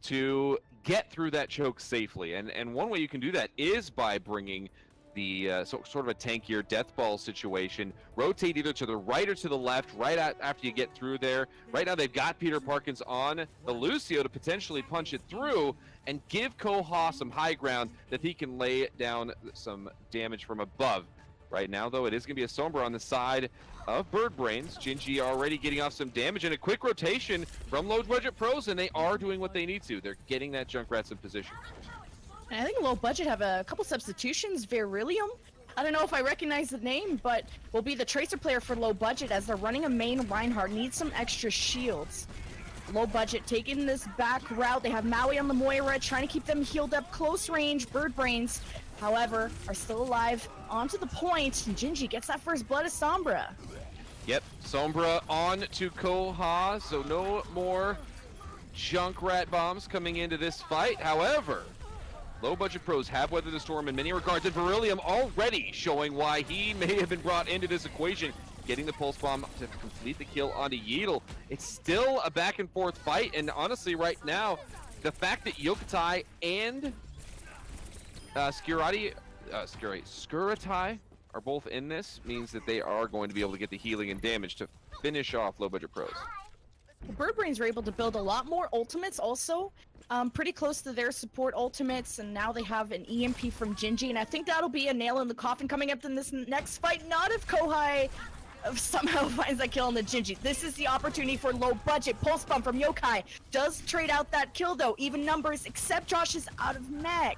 to get through that choke safely. And one way you can do that is by bringing the sort of a tankier death ball situation. Rotate either to the right or to the left right after you get through there. Right now they've got Peter Parkins on the Lucio to potentially punch it through and give Koha some high ground that he can lay down some damage from above. Right now, though, it is going to be a Sombra on the side of Bird Brains. Gingy already getting off some damage, and a quick rotation from Low Budget Pros, and they are doing what they need to. They're getting that Junkrats in position. And I think Low Budget have a couple substitutions. Verillium, I don't know if I recognize the name, but will be the Tracer player for Low Budget as they're running a main Reinhardt. Needs some extra shields. Low Budget taking this back route. They have Maui on the Moira, trying to keep them healed up close range. Bird Brains, however, are still alive. Onto the point, and Gingy gets that first blood of Sombra. Yep, Sombra on to Koha, so no more Junkrat bombs coming into this fight. However, Low Budget Pros have weathered the storm in many regards, and Verillium already showing why he may have been brought into this equation, getting the pulse bomb to complete the kill onto Yeatle. It's still a back and forth fight, and honestly right now, the fact that Yokatai and Skuratai are both in this means that they are going to be able to get the healing and damage to finish off Low Budget Pros. Bird Brains were able to build a lot more ultimates also, pretty close to their support ultimates, and now they have an EMP from Gingy, and I think that'll be a nail in the coffin coming up in this next fight. Not if Kohai somehow finds that kill on the Gingy. This is the opportunity for Low Budget. Pulse bomb from Yokai does trade out that kill though. Even numbers, except Josh is out of mech.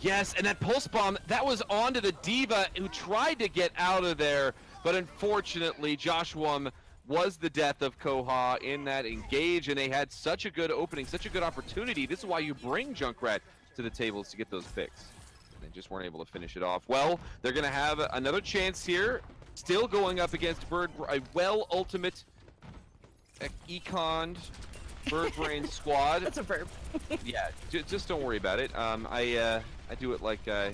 Yes, and that pulse bomb, that was onto the Diva who tried to get out of there, but unfortunately Joshua was the death of Koha in that engage, and they had such a good opening, such a good opportunity. This is why you bring Junkrat to the tables to get those picks. They just weren't able to finish it off. Well, they're going to have another chance here, still going up against a ultimate econ Bird Brain squad. That's a verb. Yeah, just don't worry about it. I do it like I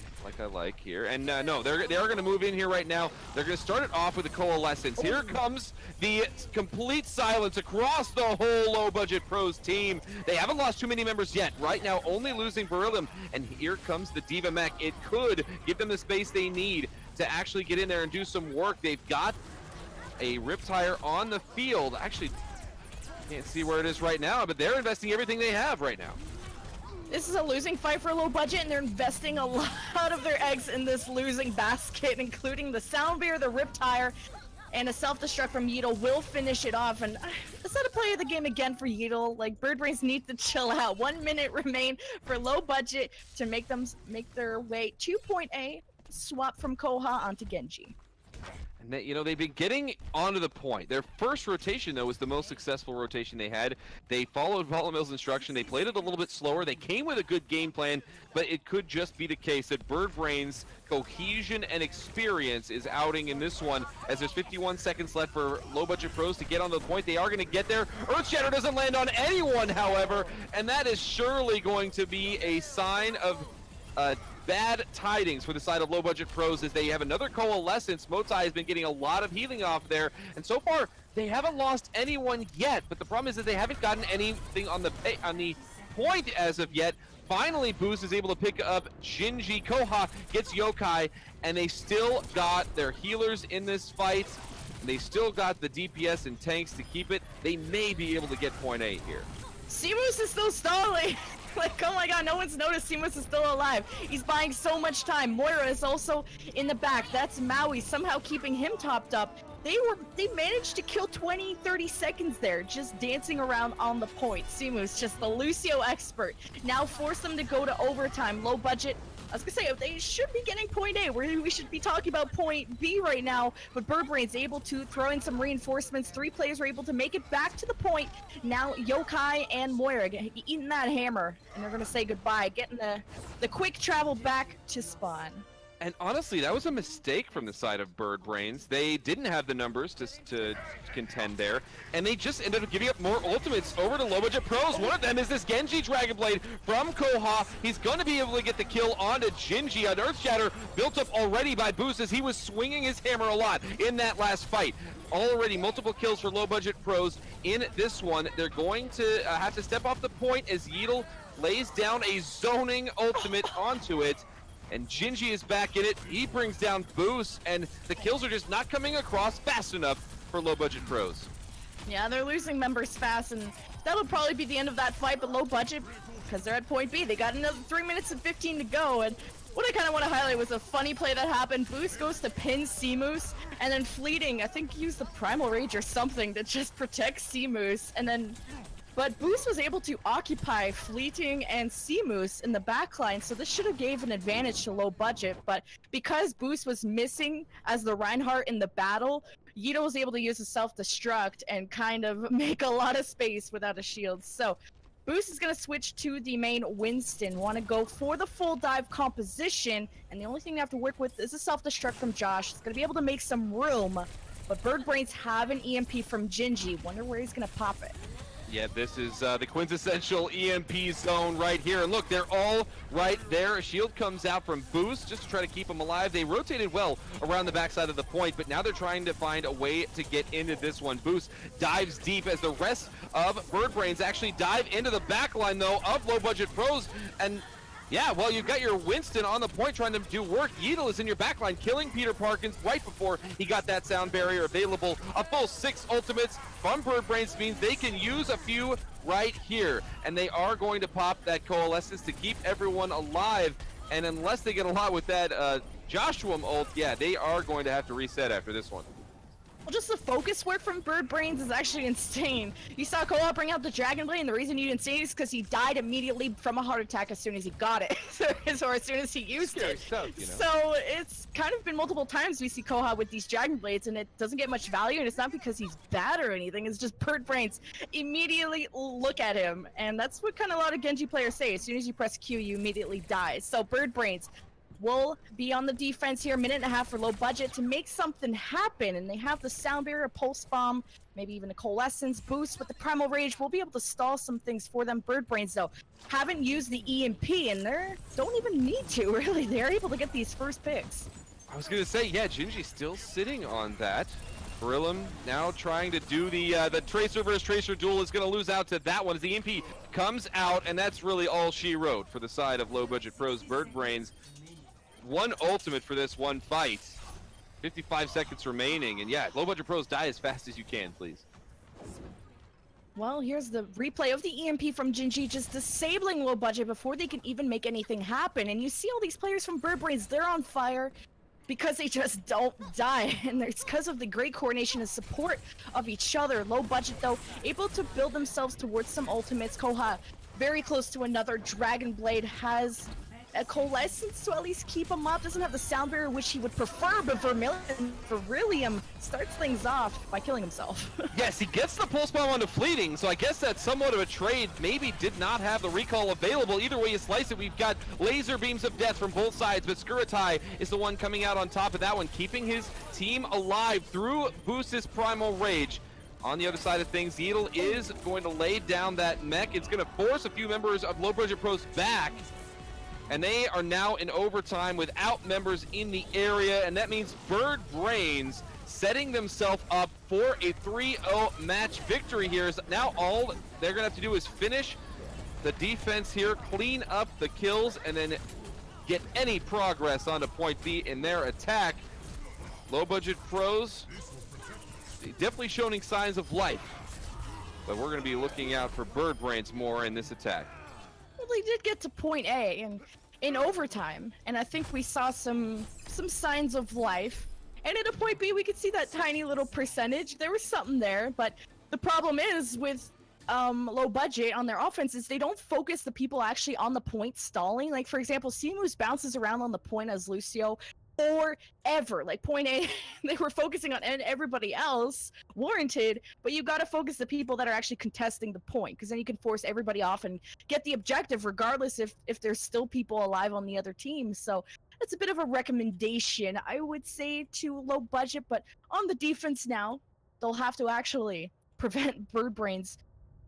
like here. And no, they are going to move in here right now. They're going to start it off with a coalescence. Here comes the complete silence across the whole Low Budget Pros team. They haven't lost too many members yet. Right now, only losing Beryllium. And here comes the Diva mech. It could give them the space they need to actually get in there and do some work. They've got a Riptire on the field. Actually, can't see where it is right now, but they're investing everything they have right now. This is a losing fight for Low Budget, and they're investing a lot of their eggs in this losing basket, including the Soundbeer, the Riptire, and a self-destruct from Yeatle will finish it off. And is that a play of the game again for Yeatle? Like, Bird Brains need to chill out. 1 minute remain for Low Budget to make their way to point A, swap from Koha onto Genji. And they, they've been getting onto the point. Their first rotation, though, was the most successful rotation they had. They followed Volamel's instruction. They played it a little bit slower. They came with a good game plan, but it could just be the case that Bird Brains' cohesion and experience is outing in this one, as there's 51 seconds left for Low Budget Pros to get on the point. They are going to get there. Earthshatter doesn't land on anyone, however, and that is surely going to be a sign of bad tidings for the side of Low Budget Pros, as they have another coalescence. Motai has been getting a lot of healing off there, and so far they haven't lost anyone yet, but the problem is that they haven't gotten anything on the point as of yet. Finally, Boost is able to pick up Gingy. Koha gets Yokai, and they still got their healers in this fight. They still got the DPS and tanks to keep it. They may be able to get point A here. Seamus is still stalling. Like, oh my god, no one's noticed Seamus is still alive. He's buying so much time. Moira is also in the back. That's Maui somehow keeping him topped up. They managed to kill 20-30 seconds there, just dancing around on the point. Seamus, just the Lucio expert, now force them to go to overtime. Low Budget, I was gonna say, they should be getting point A, where we should be talking about point B right now, but Bird Brain's able to throw in some reinforcements. 3 players were able to make it back to the point. Now Yokai and Moira eating that hammer, and they're gonna say goodbye, getting the quick travel back to spawn. And honestly, that was a mistake from the side of Bird Brains. They didn't have the numbers to contend there, and they just ended up giving up more ultimates over to Low Budget Pros. One of them is this Genji Dragon Blade from Koha. He's going to be able to get the kill onto Gingy. An Earthshatter built up already by Boost, as he was swinging his hammer a lot in that last fight. Already multiple kills for Low Budget Pros in this one. They're going to have to step off the point as Yeatle lays down a zoning ultimate onto it. And Gingy is back in it. He brings down Boost, and the kills are just not coming across fast enough for Low Budget Pros. Yeah, they're losing members fast, and that'll probably be the end of that fight, but Low Budget, because they're at point B, they got another 3 minutes and 15 to go, and what I kind of want to highlight was a funny play that happened. Boost goes to pin Seamoose, and then Fleeting, I think, used the Primal Rage or something to just protect Seamoose, and then But Boost was able to occupy Fleeting and Seamoose in the backline, so this should have gave an advantage to Low Budget. But because Boost was missing as the Reinhardt in the battle, Yito was able to use a self-destruct and kind of make a lot of space without a shield. So Boost is going to switch to the main Winston, want to go for the full dive composition, and the only thing they have to work with is a self-destruct from Josh. He's going to be able to make some room, but Birdbrains have an EMP from Gingy. Wonder where he's going to pop it. Yeah, this is the quintessential EMP zone right here. And look, they're all right there. A shield comes out from Boost just to try to keep them alive. They rotated well around the backside of the point, but now they're trying to find a way to get into this one. Boost dives deep as the rest of Birdbrains actually dive into the backline, though, of Low Budget Pros. And yeah, well, you've got your Winston on the point trying to do work. Yeatle is in your backline, killing Peter Parkins right before he got that sound barrier available. A full 6 ultimates from Birdbrains means they can use a few right here. And they are going to pop that Coalescence to keep everyone alive. And unless they get a lot with that Joshua ult, yeah, they are going to have to reset after this one. Well, just the focus work from Birdbrains is actually insane. You saw Koa bring out the Dragon Blade, and the reason you didn't see it is because he died immediately from a heart attack as soon as he got it, or as soon as he used it. Stuff, you know? So it's kind of been multiple times we see Koha with these Dragon Blades, and it doesn't get much value, and it's not because he's bad or anything, it's just Birdbrains immediately look at him, and that's what kind of a lot of Genji players say. As soon as you press Q, you immediately die. So Birdbrains will be on the defense here, 1.5 minutes for Low Budget to make something happen, and they have the sound barrier, pulse bomb, maybe even a coalescence boost with the primal rage. We'll be able to stall some things for them. Birdbrains though haven't used the EMP, and they don't even need to really. They're able to get these first picks. I was gonna say, yeah, Gingy's still sitting on that. Beryllium now trying to do the Tracer versus Tracer duel, is gonna lose out to that one as the EMP comes out, and that's really all she wrote for the side of Low Budget Pros. Birdbrains, one ultimate for this one fight. 55 seconds remaining, and yeah, Low Budget Pros, die as fast as you can, please. Well, here's the replay of the EMP from Gingy, just disabling Low Budget before they can even make anything happen. And you see all these players from Birdbrains, they're on fire because they just don't die. And it's because of the great coordination and support of each other. Low Budget, though, able to build themselves towards some ultimates. Koha, very close to another. Dragon Blade has a coalescence to at least keep him up. Doesn't have the sound barrier, which he would prefer, but Beryllium starts things off by killing himself. Yes, he gets the pulse bomb onto Fleeting, so I guess that's somewhat of a trade. Maybe did not have the recall available. Either way you slice it, we've got laser beams of death from both sides, but Skuratai is the one coming out on top of that one, keeping his team alive through Boost's primal rage. On the other side of things, Yeatle is going to lay down that mech. It's going to force a few members of Low Budget Pros back. And they are now in overtime without members in the area, and that means Birdbrains setting themselves up for a 3-0 match victory here. Now all they're going to have to do is finish the defense here, clean up the kills, and then get any progress onto point B in their attack. Low Budget Pros definitely showing signs of life, but we're going to be looking out for Birdbrains more in this attack. Well, they did get to point A and in overtime, and I think we saw some signs of life. And at a point B, we could see that tiny little percentage. There was something there, but the problem is with Low Budget on their offense is they don't focus the people actually on the point stalling. Like, for example, Seamoose bounces around on the point as Lucio forever. Like, point A, they were focusing on everybody else, warranted, but you got to focus the people that are actually contesting the point, because then you can force everybody off and get the objective regardless if there's still people alive on the other team. So that's a bit of a recommendation, I would say, to Low Budget. But on the defense now, they'll have to actually prevent Birdbrains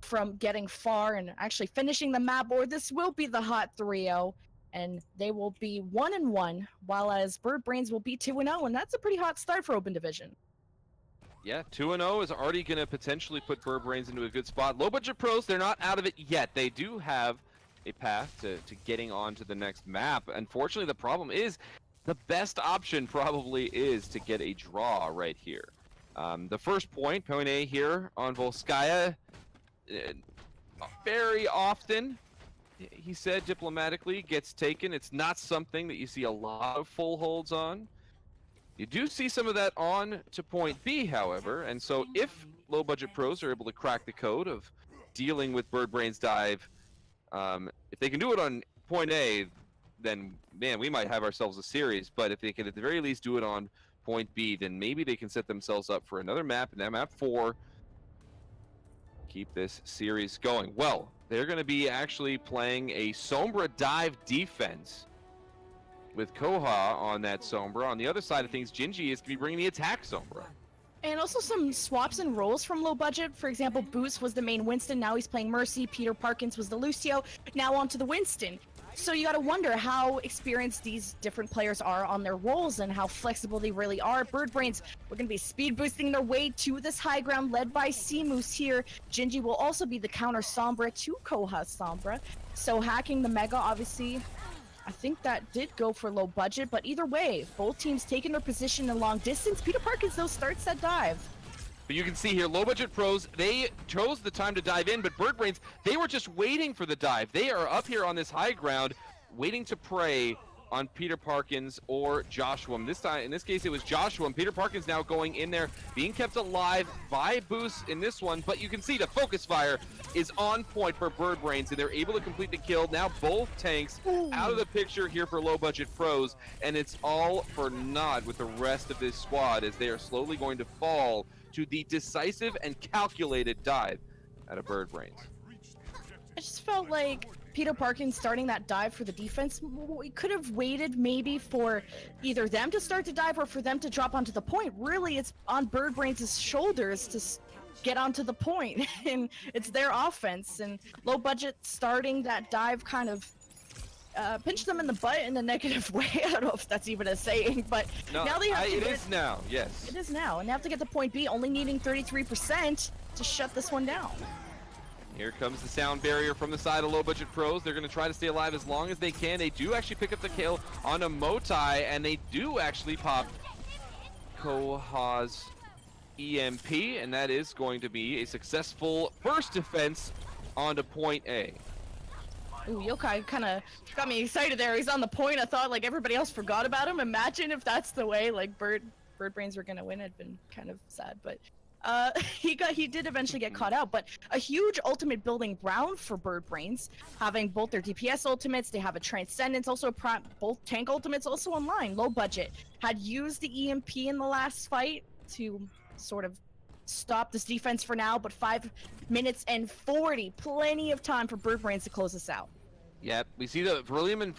from getting far and actually finishing the map board. This will be the hot 3-0. And they will be 1-1, while as Birdbrains will be 2-0, and that's a pretty hot start for Open Division. Yeah, 2-0 is already going to potentially put Birdbrains into a good spot. Low Budget Pros, they're not out of it yet. They do have a path to getting on to the next map. Unfortunately, the problem is the best option probably is to get a draw right here. The first point A here on Volskaya, very often, he said diplomatically, gets taken. It's not something that you see a lot of full holds on. You do see some of that on to point B, however, and so if Low Budget Pros are able to crack the code of dealing with Bird Brain's dive. If they can do it on point A, then man, we might have ourselves a series. But if they can at the very least do it on point B, then maybe they can set themselves up for another map, and that map 4. Keep this series going. Well, they're going to be actually playing a Sombra dive defense with Koha on that Sombra. On the other side of things, Gingy is going to be bringing the attack Sombra. And also some swaps and roles from Low Budget. For example, Boost was the main Winston, now he's playing Mercy. Peter Parkins was the Lucio, now onto the Winston. So you gotta wonder how experienced these different players are on their roles and how flexible they really are. Bird Brains, we're gonna be speed boosting their way to this high ground led by Moose here. Gingy will also be the counter Sombra to Koha's Sombra. So hacking the Mega, obviously, I think that did go for Low Budget, but either way, both teams taking their position in long distance. Peter Parkins, though, starts that dive. But you can see here, LowBudgetPros, they chose the time to dive in, but Bird Brains, they were just waiting for the dive. They are up here on this high ground, waiting to prey on Peter Parkins or Joshua. This time, in this case, it was Joshua. And Peter Parkins now going in there, being kept alive by Boost in this one. But you can see the focus fire is on point for Bird Brains, and they're able to complete the kill. Now both tanks out of the picture here for LowBudgetPros, and it's all for naught with the rest of this squad as they are slowly going to fall to the decisive and calculated dive out of Bird Brains. I just felt like Peter Parkins starting that dive for the defense, we could have waited maybe for either them to start to dive or for them to drop onto the point. Really, it's on Bird Brains' shoulders to get onto the point, and it's their offense. And Low Budget starting that dive kind of pinched them in the butt in a negative way. I don't know if that's even a saying, but no, now they have to it is now, yes. It is now, and they have to get to point B, only needing 33% to shut this one down. Here comes the sound barrier from the side of LowBudgetPros. They're going to try to stay alive as long as they can. They do actually pick up the kill on a Motai, and they do actually pop Koha's EMP, and that is going to be a successful first defense onto point A. Ooh, Yokai kind of got me excited there. He's on the point. I thought like everybody else forgot about him. Imagine if that's the way like Bird Brains were gonna win. It'd been kind of sad, but he did eventually get caught out. But a huge ultimate building round for Bird Brains, having both their DPS ultimates. They have a Transcendence, also both tank ultimates also online. Low Budget had used the EMP in the last fight to sort of stop this defense for now, but 5 minutes and 40, plenty of time for Bird Brains to close this out. Yep, we see the William and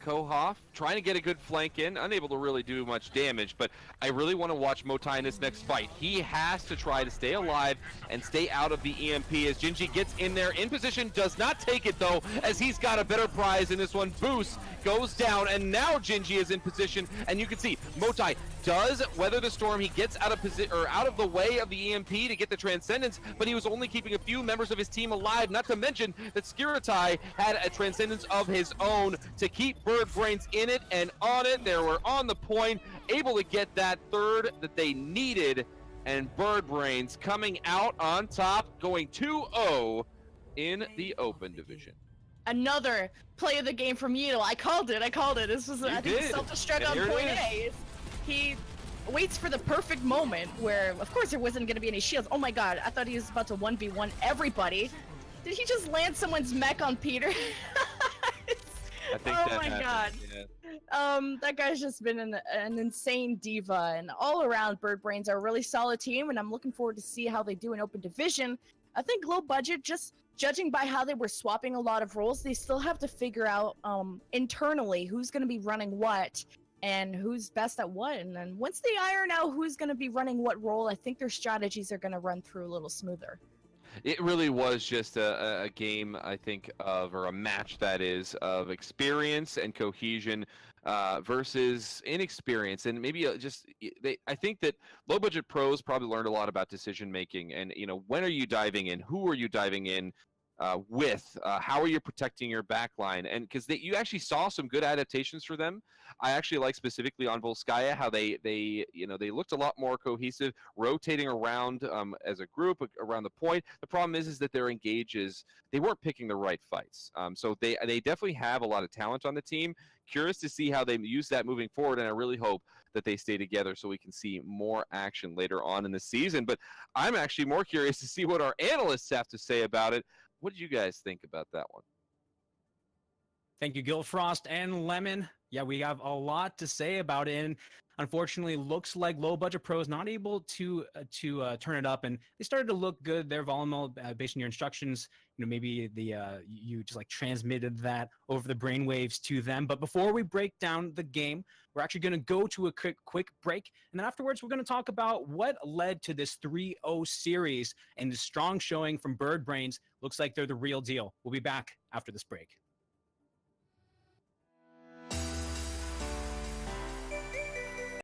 Koha trying to get a good flank in, unable to really do much damage, but I really want to watch Motai in this next fight. He has to try to stay alive and stay out of the EMP as Gingy gets in there in position, does not take it though, as he's got a better prize in this one. Boost goes down, and now Gingy is in position, and you can see Motai does weather the storm. He gets out of the way of the EMP to get the Transcendence, but he was only keeping a few members of his team alive, not to mention that Skiratai had a Transcendence of his own to keep Bird Brains in it and on it. They were on the point, able to get that third that they needed, and Bird Brains coming out on top, going 2-0 in the open division. Another play of the game from Yeatle. I called it. This was, I think, self-destruct on point A. He waits for the perfect moment where, of course, there wasn't going to be any shields. Oh my god, I thought he was about to 1v1 everybody. Did he just land someone's mech on Peter? I think oh that my happened. god. Yeah. That guy's just been an insane diva, and all around Bird Brains are a really solid team, and I'm looking forward to see how they do in open division. I think Low Budget, just judging by how they were swapping a lot of roles, they still have to figure out internally who's going to be running what and who's best at what. And then once they iron out who's going to be running what role, I think their strategies are going to run through a little smoother. It really was just a game, I think, or a match that is, of experience and cohesion versus inexperience. And maybe I think that LowBudgetPros probably learned a lot about decision making and, when are you diving in? Who are you diving in? width? How are you protecting your back line? And because you actually saw some good adaptations for them. I actually like specifically on Volskaya how they looked a lot more cohesive, rotating around as a group around the point. The problem is that their engages, they weren't picking the right fights. So they definitely have a lot of talent on the team. Curious to see how they use that moving forward, and I really hope that they stay together so we can see more action later on in the season. But I'm actually more curious to see what our analysts have to say about it. What did you guys think about that one? Thank you, Gillfrost and Lemon. Yeah, we have a lot to say about it. And unfortunately, looks like Low Budget Pros not able to turn it up, and they started to look good. Their Volamel, based on your instructions, maybe you just like transmitted that over the brainwaves to them. But before we break down the game, we're actually going to go to a quick break, and then afterwards we're going to talk about what led to this 3-0 series and the strong showing from Bird Brains. Looks like they're the real deal. We'll be back after this break.